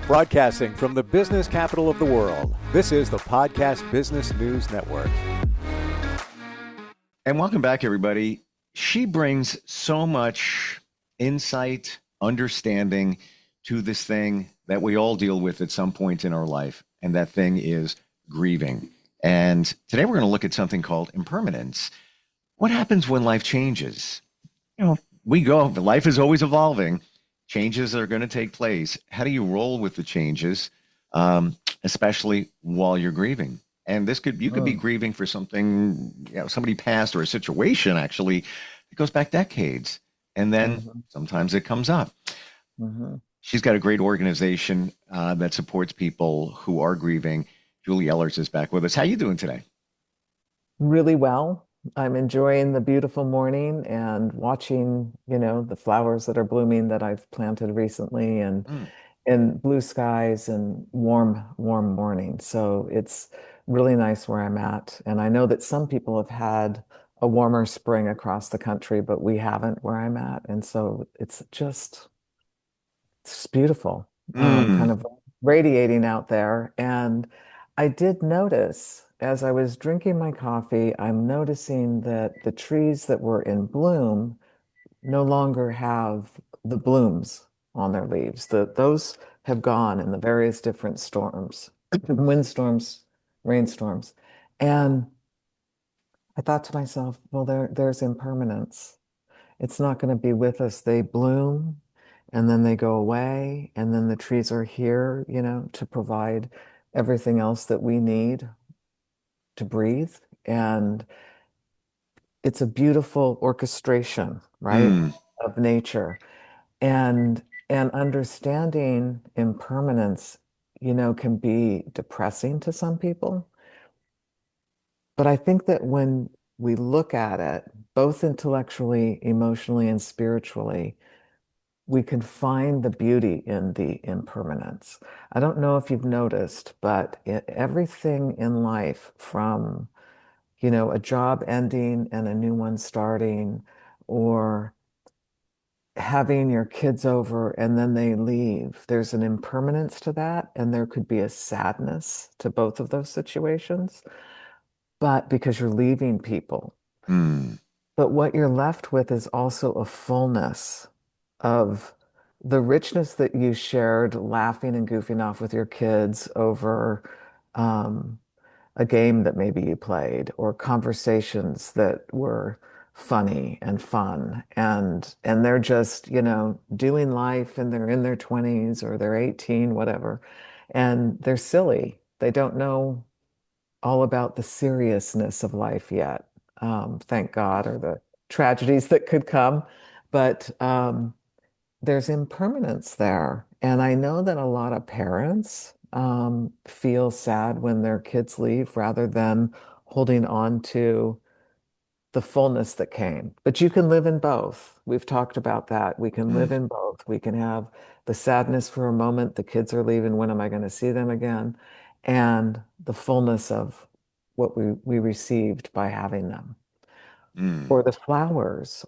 Broadcasting from the business capital of the world, this is the Podcast Business News Network. And welcome back, everybody. She brings so much insight, understanding to this thing that we all deal with at some point in our life, and that thing is grieving. And today we're going to look at something called impermanence. What happens when life changes? Life is always evolving. Changes are going to take place. How do you roll with the changes, especially while you're grieving? And you could be grieving for something, somebody passed or a situation actually that goes back decades. And then sometimes it comes up. She's got a great organization that supports people who are grieving. Julie Ehlers is back with us. How you doing today? Really well. I'm enjoying the beautiful morning and watching, the flowers that are blooming that I've planted recently and blue skies and warm mornings. So it's really nice where I'm at. And I know that some people have had a warmer spring across the country, but we haven't where I'm at. And so it's beautiful, kind of radiating out there. And I did notice as I was drinking my coffee, I'm noticing that the trees that were in bloom no longer have the blooms on their leaves. Those have gone in the various different storms, windstorms, rainstorms. And I thought to myself, well, there's impermanence. It's not going to be with us. They bloom and then they go away, and then the trees are here, to provide everything else that we need to breathe. And it's a beautiful orchestration, right, of nature. And understanding impermanence, can be depressing to some people. But I think that when we look at it, both intellectually, emotionally, and spiritually, we can find the beauty in the impermanence. I don't know if you've noticed, but everything in life from, a job ending and a new one starting, or having your kids over and then they leave, there's an impermanence to that. And there could be a sadness to both of those situations, but because you're leaving people. But what you're left with is also a fullness of the richness that you shared laughing and goofing off with your kids over a game that maybe you played, or conversations that were funny and fun, and they're just doing life, and they're in their 20s or they're 18, whatever, and they're silly. They don't know all about the seriousness of life yet, thank God, or the tragedies that could come. But there's impermanence there. And I know that a lot of parents feel sad when their kids leave rather than holding on to the fullness that came. But you can live in both. We've talked about that. We can live in both. We can have the sadness for a moment, the kids are leaving, when am I going to see them again? And the fullness of what we received by having them. Or the flowers,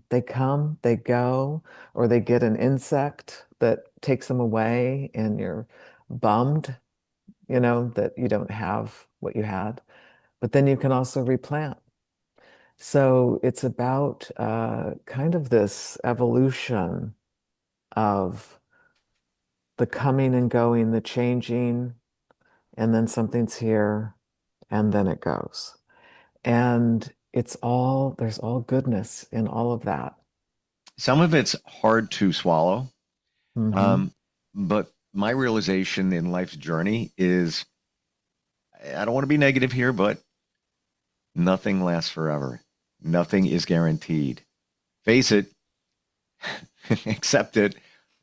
they come, they go, or they get an insect that takes them away, and you're bummed, that you don't have what you had. But then you can also replant. So it's about kind of this evolution of the coming and going, the changing, and then something's here, and then it goes. And there's all goodness in all of that. Some of it's hard to swallow. But my realization in life's journey is, I don't want to be negative here, but nothing lasts forever. Nothing is guaranteed. Face it, accept it.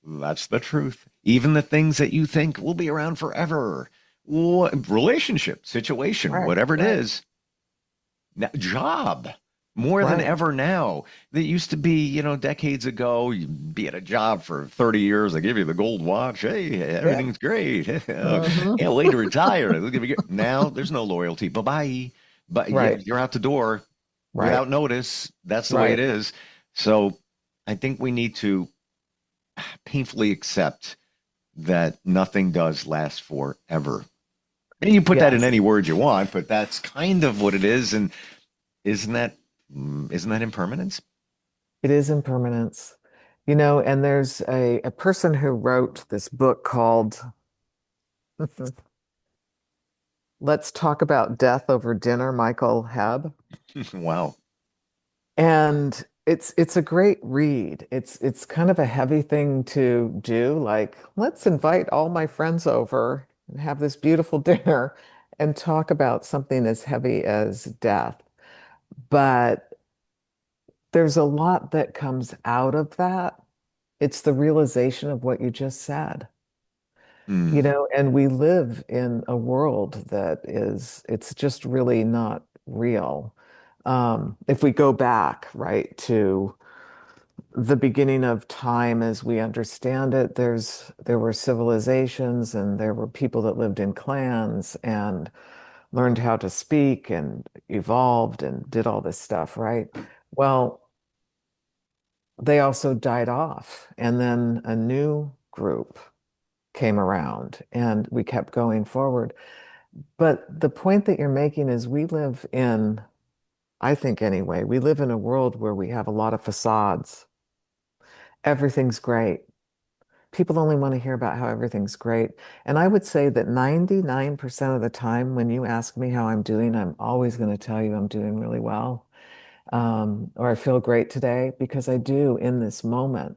That's the truth. Even the things that you think will be around forever, relationship, situation, whatever it is, job, more than ever now. That used to be, decades ago, you'd be at a job for 30 years. They give you the gold watch. Hey, everything's great. Can't wait to retire. Now there's no loyalty. Bye-bye. But you're out the door without notice. That's the way it is. So I think we need to painfully accept that nothing does last forever. And you put that in Yes, any word you want, but that's kind of what it is. And isn't that isn't that impermanence? it is impermanence. And there's a person who wrote this book called Let's Talk About Death Over Dinner, Michael Hebb. Wow. And it's a great read. It's kind of a heavy thing to do, like, let's invite all my friends over and have this beautiful dinner and talk about something as heavy as death. But there's a lot that comes out of that. It's the realization of what you just said. Mm, And we live in a world that it's just really not real. If we go back, right, to the beginning of time as we understand it, there were civilizations and there were people that lived in clans and learned how to speak and evolved and did all this stuff, right? Well, they also died off, and then a new group came around and we kept going forward. But the point that you're making is we live in, I think anyway, we live in a world where we have a lot of facades. Everything's great. People only want to hear about how everything's great. And I would say that 99% of the time when you ask me how I'm doing, I'm always going to tell you I'm doing really well. Or I feel great today because I do in this moment.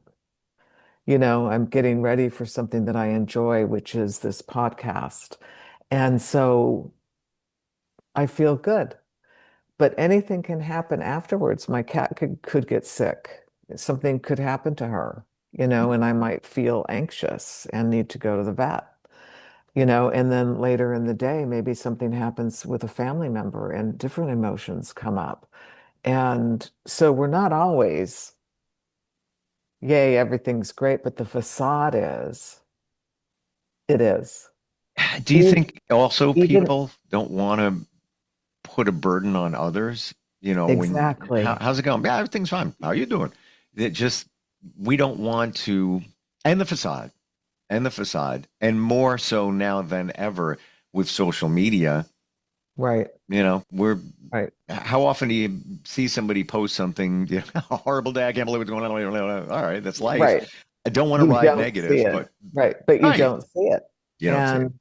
I'm getting ready for something that I enjoy, which is this podcast. And so I feel good. But anything can happen afterwards. My cat could get sick. Something could happen to her, and I might feel anxious and need to go to the vet, and then later in the day, maybe something happens with a family member and different emotions come up. And so we're not always, yay, everything's great, but the facade it is. do you E- think also Even people don't want to put a burden on others? When exactly. how's it going? Yeah, everything's fine. How are you doing? It just we don't want to, and the facade, and more so now than ever with social media. Right, We're right, how often do you see somebody post something, a horrible day, I can't believe what's going on. All right, that's life. right. I don't want to You ride don't see negative, it. but Right, but you right, don't see it. you don't see it. And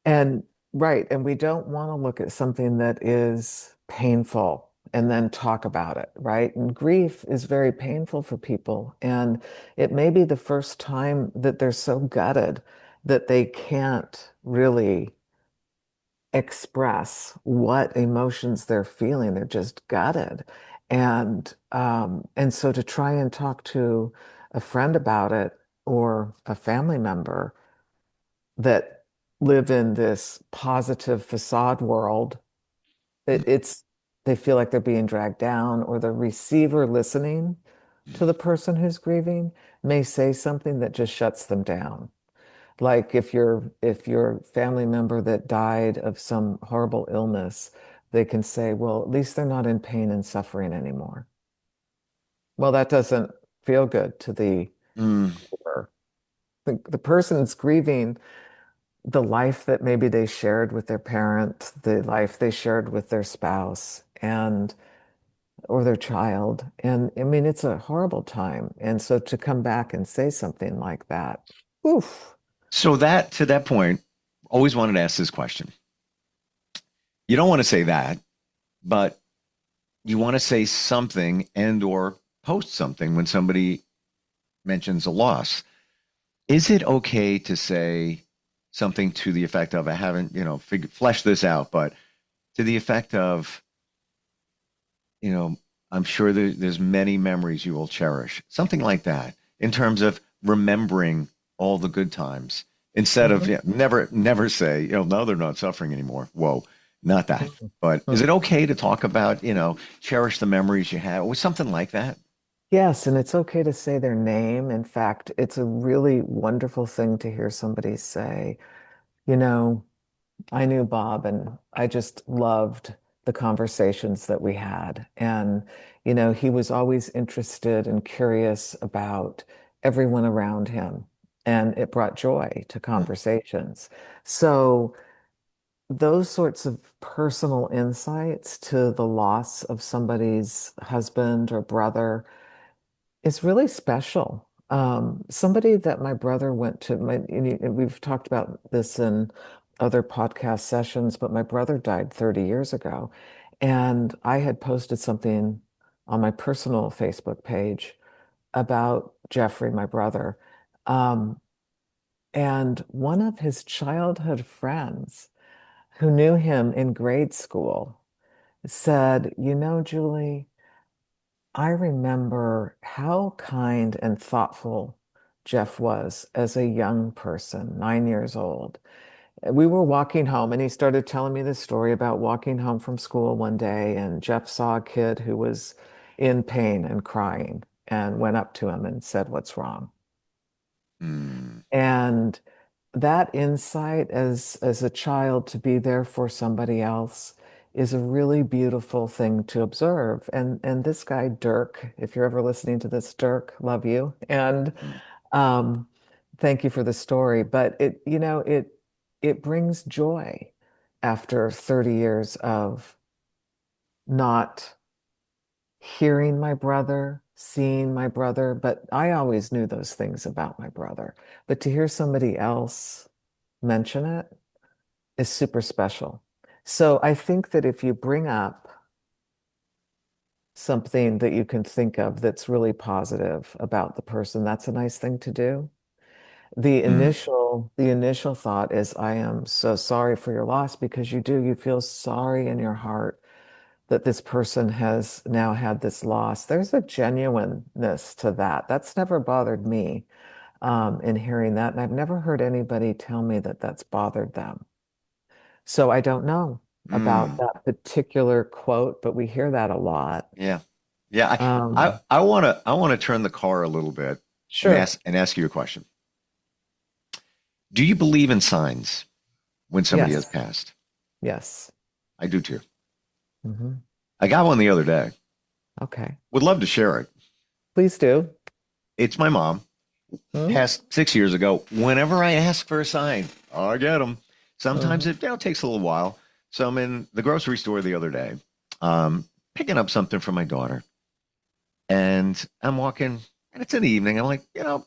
And right, and we don't want to look at something that is painful and then talk about it, right? And grief is very painful for people. And it may be the first time that they're so gutted that they can't really express what emotions they're feeling. They're just gutted. And so to try and talk to a friend about it or a family member that live in this positive facade world, it's they feel like they're being dragged down, or the receiver listening to the person who's grieving may say something that just shuts them down. Like if your family member that died of some horrible illness, they can say, well, at least they're not in pain and suffering anymore. Well, that doesn't feel good to the Mm. griever. The person's grieving the life that maybe they shared with their parent, the life they shared with their spouse and or their child. And I mean, it's a horrible time. And so to come back and say something like that, oof, So that to that point, always wanted to ask this question. You don't want to say that, but you want to say something and or post something when somebody mentions a loss. Is it okay to say something to the effect of, I haven't, fleshed this out, but to the effect of, you know, I'm sure there's many memories you will cherish, something like that, in terms of remembering all the good times instead of mhm, never say, no, they're not suffering anymore. Whoa, not that. mhm, But is mhm. it okay to talk about, cherish the memories you have or something like that? Yes, and it's okay to say their name. In fact, it's a really wonderful thing to hear somebody say, you know, I knew Bob and I just loved the conversations that we had. And, he was always interested and curious about everyone around him, and it brought joy to conversations. So those sorts of personal insights to the loss of somebody's husband or brother is really special. Somebody that my brother went to, we've talked about this in other podcast sessions, but my brother died 30 years ago. And I had posted something on my personal Facebook page about Jeffrey, my brother. Um, and one of his childhood friends who knew him in grade school said, You know, Julie, I remember how kind and thoughtful Jeff was as a young person, 9 years old. We were walking home, and he started telling me this story about walking home from school one day, and Jeff saw a kid who was in pain and crying and went up to him and said, What's wrong? Mm. And that insight as a child to be there for somebody else is a really beautiful thing to observe. And this guy, Dirk, if you're ever listening to this, Dirk, love you. And Mm. um, thank you for the story. But it brings joy after 30 years of not hearing my brother, seeing my brother, but I always knew those things about my brother. But to hear somebody else mention it is super special. So I think that if you bring up something that you can think of that's really positive about the person, that's a nice thing to do. Mm. The initial thought is, I am so sorry for your loss because you feel sorry in your heart that this person has now had this loss. There's a genuineness to that. That's never bothered me in hearing that. And I've never heard anybody tell me that that's bothered them. So I don't know about Mm. that particular quote, but we hear that a lot. Yeah. Yeah. Um, I want to turn the car a little bit sure. and ask you a question. Do you believe in signs when somebody has Yes. passed? Yes. I do too. Hmm. I got one the other day. Okay. Would love to share it. Please do. It's my mom. Hmm. Passed 6 years ago. Whenever I ask for a sign, I get them. Sometimes Hmm. it takes a little while. So I'm in the grocery store the other day, picking up something for my daughter, and I'm walking, and it's in the evening. I'm like, I'm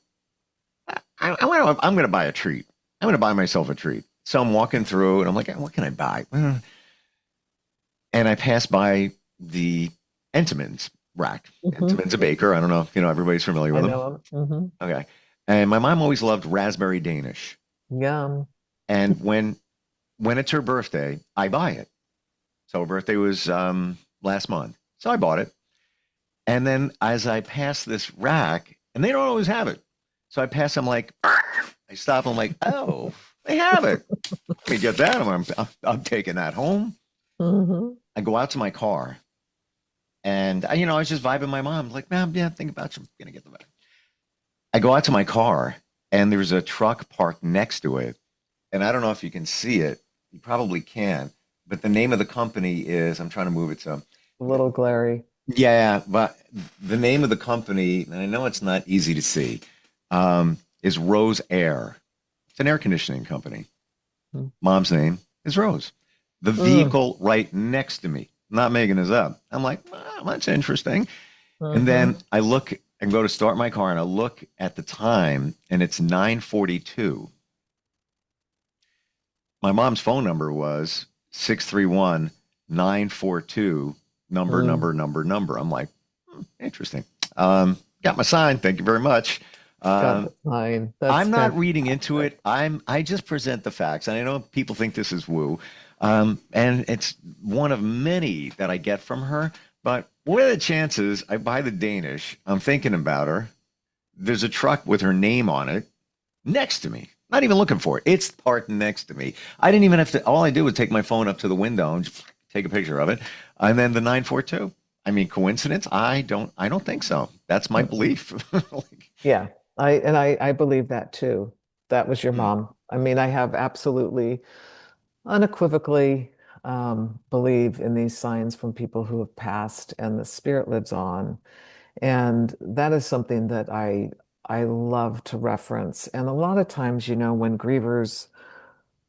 going to buy a treat. I'm going to buy myself a treat. So I'm walking through, and I'm like, what can I buy? And I pass by the Entenmann's rack. Hmm. Entenmann's a baker. I don't know if everybody's familiar I with them. know him. Hmm. Okay. And my mom always loved raspberry Danish. Yum. And when it's her birthday, I buy it. So her birthday was last month. So I bought it. And then as I pass this rack, and they don't always have it. So I pass, I'm like, I stop, I'm like, oh, they have it. Let me get that. I'm taking that home. Hmm. I go out to my car, and I was just vibing my mom, like, ma'am, yeah, think about you. I'm gonna get the bag. I go out to my car, and there's a truck parked next to it. And I don't know if you can see it. You probably can. But the name of the company is, I'm trying to move it so. A little glary. Yeah, but the name of the company, and I know it's not easy to see, is Rose Air. It's an air conditioning company. Mom's name is Rose. The Mm. vehicle right next to me, not making this up. I'm like, oh, that's interesting. And then Hmm. I look and go to start my car, and I look at the time, and it's 9:42. My mom's phone number was 631-942 Mm. number. I'm like, interesting. Got my sign. Thank you very much. Got Um, the sign. That's I'm not reading into fantastic. it. I just present the facts. And I know people think this is woo. And it's one of many that I get from her. But what are the chances I buy the Danish? I'm thinking about her. There's a truck with her name on it next to me. Not even looking for it. It's parked next to me. I didn't even have to. All I did was take my phone up to the window and just take a picture of it, and then the 942. I mean, coincidence? I don't think so. That's my Mm-mm. belief. Like, Yeah, I believe that too. That was your hmm, mom. I mean, I have absolutely unequivocally believe in these signs from people who have passed and the spirit lives on. And that is something that I love to reference. And a lot of times, when grievers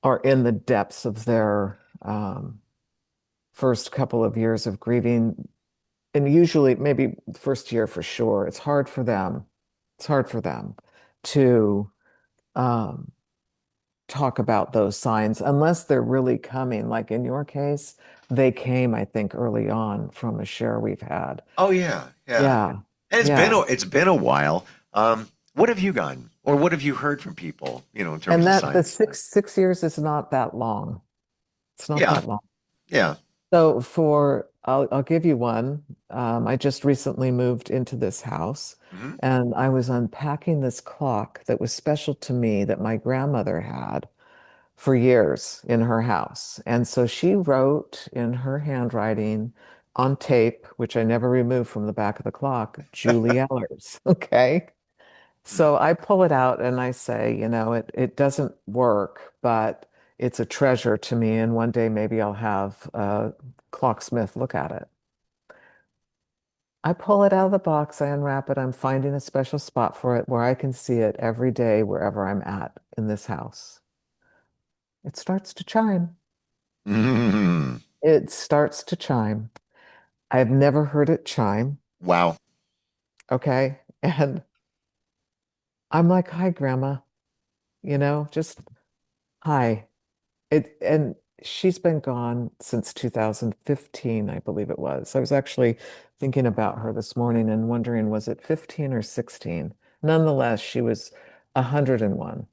are in the depths of their first couple of years of grieving, and usually maybe first year for sure, it's hard for them. It's hard for them to um, talk about those signs unless they're really coming. Like in your case, they came, I think, early on from a share we've had. Oh yeah, yeah. Yeah, And yeah. it's been a while. What have you gotten, or what have you heard from people? In terms And of that the signs. six years is not that long. It's not Yeah, that long. yeah. So I'll give you one. I just recently moved into this house, Hmm. and I was unpacking this clock that was special to me that my grandmother had for years in her house. And so she wrote in her handwriting on tape, which I never removed from the back of the clock, Julie Ehlers. Okay. So I pull it out and I say, it doesn't work, but it's a treasure to me. And one day maybe I'll have a clocksmith look at it. I pull it out of the box, I unwrap it, I'm finding a special spot for it where I can see it every day wherever I'm at in this house. It starts to chime. Hmm. It starts to chime. I've never heard it chime. Wow. Okay. And I'm like, hi, Grandma, just hi. And she's been gone since 2015, I believe it was. I was actually thinking about her this morning and wondering, was it 15 or 16? Nonetheless, she was 101.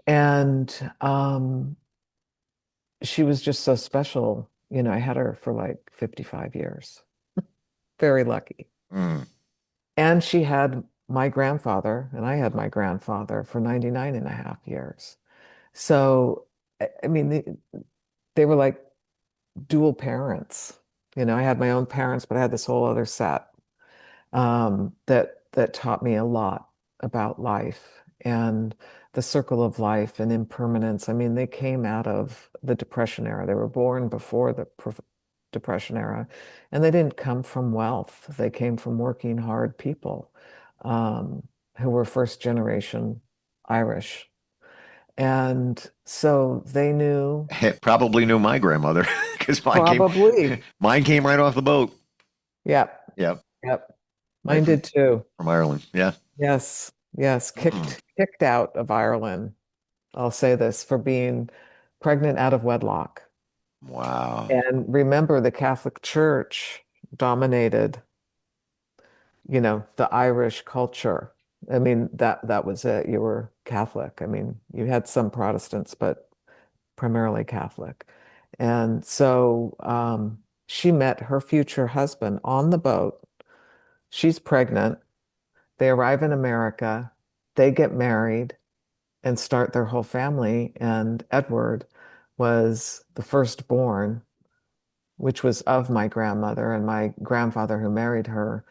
And she was just so special. I had her for like 55 years. Very lucky. Mm. And she had my grandfather, and I had my grandfather for 99 and a half years. So, I mean, they were like dual parents. I had my own parents, but I had this whole other set that taught me a lot about life and the circle of life and impermanence. I mean, they came out of the Depression era. They were born before the Depression era, and they didn't come from wealth. They came from working hard people who were first generation Irish. And so they knew Probably knew my grandmother because probably, mine came right off the boat. yep, Yep, yep. right Mine did too. from Ireland. Yeah. Yes, yes, Mm. kicked out of Ireland. I'll say this for being pregnant out of wedlock. Wow. And remember, the Catholic Church dominated, the Irish culture. I mean, that was it. You were Catholic. I mean, you had some Protestants, but primarily Catholic. And so she met her future husband on the boat. She's pregnant. They arrive in America. They get married and start their whole family. And Edward was the firstborn, which was of my grandmother, and my grandfather who married her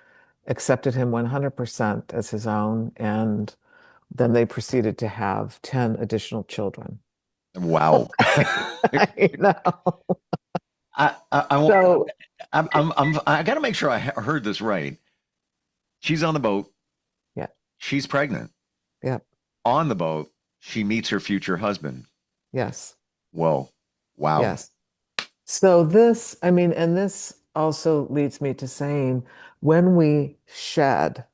accepted him 100% as his own. And then they proceeded to have 10 additional children. Wow. I know. I want. So, I got to make sure I heard this right. She's on the boat. yeah, She's pregnant. yeah, On the boat, she meets her future husband. yes, Whoa. Wow. yes. So this, I mean, and this also leads me to saying when we shed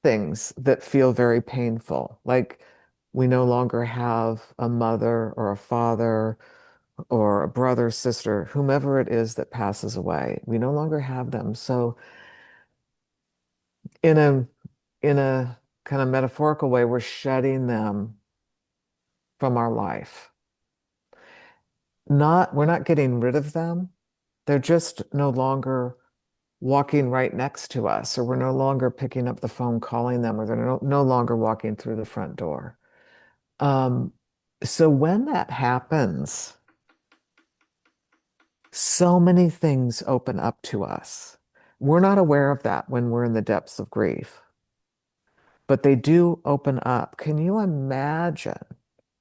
things that feel very painful, like we no longer have a mother or a father or a brother, sister, whomever it is that passes away, we no longer have them. So in a in a kind of metaphorical way, we're shedding them from our life. We're not getting rid of them. They're just no longer walking right next to us, or we're no longer picking up the phone calling them, or they're no longer walking through the front door. Um, so when that happens, so many things open up to us. We're not aware of that when we're in the depths of grief, but they do open up. Can you imagine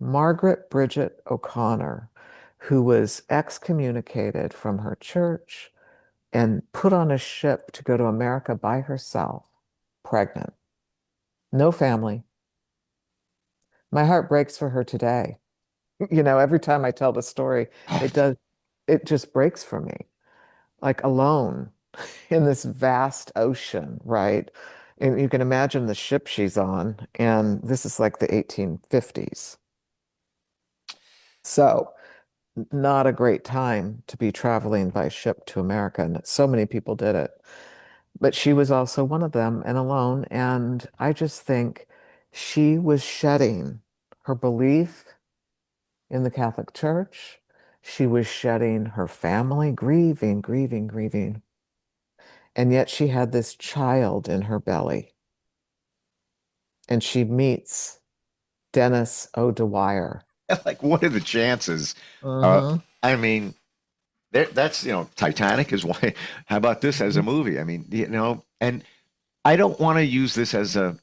Margaret Bridget O'Connor, who was excommunicated from her church and put on a ship to go to America by herself, pregnant? no family. My heart breaks for her today. Every time I tell the story, it does, it just breaks for me. Like alone in this vast ocean, right? And you can imagine the ship she's on, and this is like the 1850s. So, not a great time to be traveling by ship to America, and so many people did it. But she was also one of them and alone. And I just think she was shedding her belief in the Catholic Church. She was shedding her family, grieving, grieving, grieving. And yet she had this child in her belly. And she meets Dennis O'Dwyer. Like, what are the chances? Uh, Uh-huh. I mean, that's, Titanic is why. How about this as a movie? I mean, and I don't want to use this as a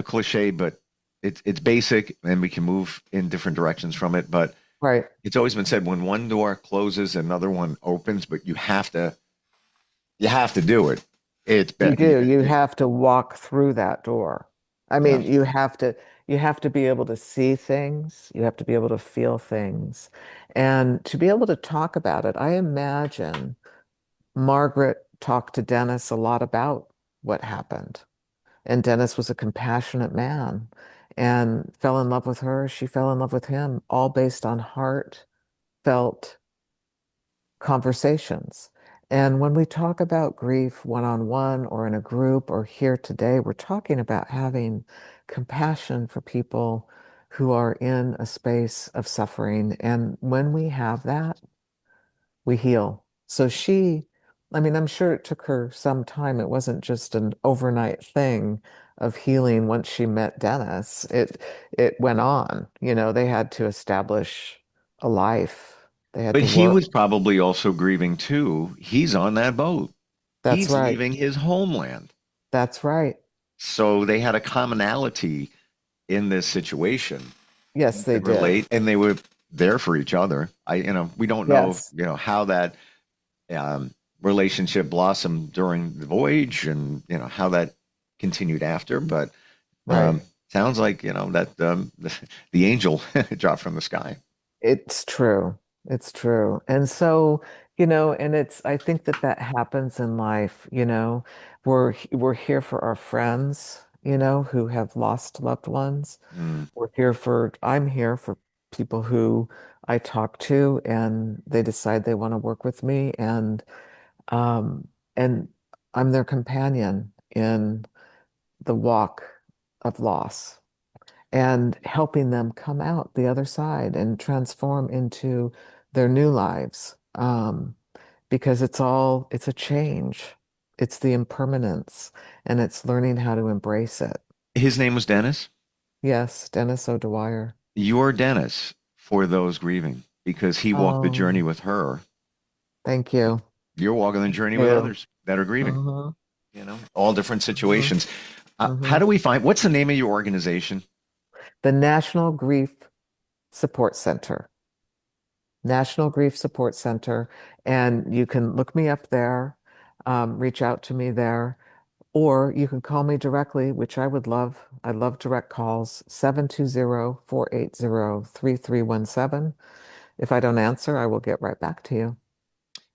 cliche, but it's basic and we can move in different directions from it. But Right. it's always been said when one door closes, another one opens, but you have to do it. It's You been, do. You have to walk through that door. I yeah. mean, you have to be able to see things. You have to be able to feel things. And to be able to talk about it, I imagine Margaret talked to Dennis a lot about what happened. And Dennis was a compassionate man and fell in love with her. She fell in love with him, all based on heartfelt conversations. And when we talk about grief one-on-one or in a group or here today, we're talking about having compassion for people who are in a space of suffering. And when we have that, we heal. So I mean, I'm sure it took her some time. It wasn't just an overnight thing of healing once she met Dennis. It went on. They had to establish a life. They had But to he work. was probably also grieving too. He's on that boat. That's He's right. leaving his homeland. That's right. So they had a commonality in this situation. Yes, He they could did. relate, and they were there for each other. We don't know, Yes, how that um, relationship blossomed during the voyage, and how that continued after. But right. sounds like that the angel dropped from the sky. It's true. It's true. And so, and I think that that happens in life, we're here for our friends, who have lost loved ones. Mm. I'm here for people who I talk to and they decide they want to work with me um and I'm their companion in the walk of loss and helping them come out the other side and transform into their new lives. Because it's a change. It's the impermanence and it's learning how to embrace it. His name was Dennis. Yes, Dennis O'Dwyer. You're Dennis for those grieving because he walked the journey Oh, with her. thank you. You're walking the journey with You. others that are grieving. Uh-huh. All different Uh-huh. situations. How Uh-huh. do we find? What's the name of your organization? The National Grief Support Center. National Grief Support Center. And you can look me up there, reach out to me there, or you can call me directly, which I would love. I love direct calls, 720-480-3317. If I don't answer, I will get right back to you.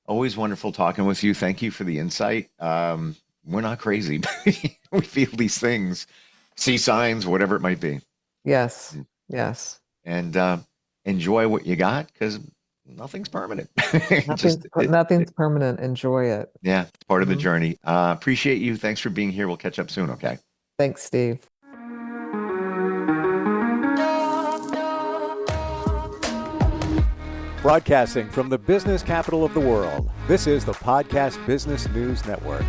Always wonderful talking with you. Thank you for the insight. We're not crazy. We feel these things, see signs, whatever it might be, Yes, yes. and enjoy what you got because nothing's permanent. Nothing's permanent. Enjoy it. Yeah, it's part of the Mhm. journey. Appreciate you. Thanks for being here. We'll catch up soon. Okay. Thanks, Steve. Broadcasting from the business capital of the world, this is the Podcast Business News Network.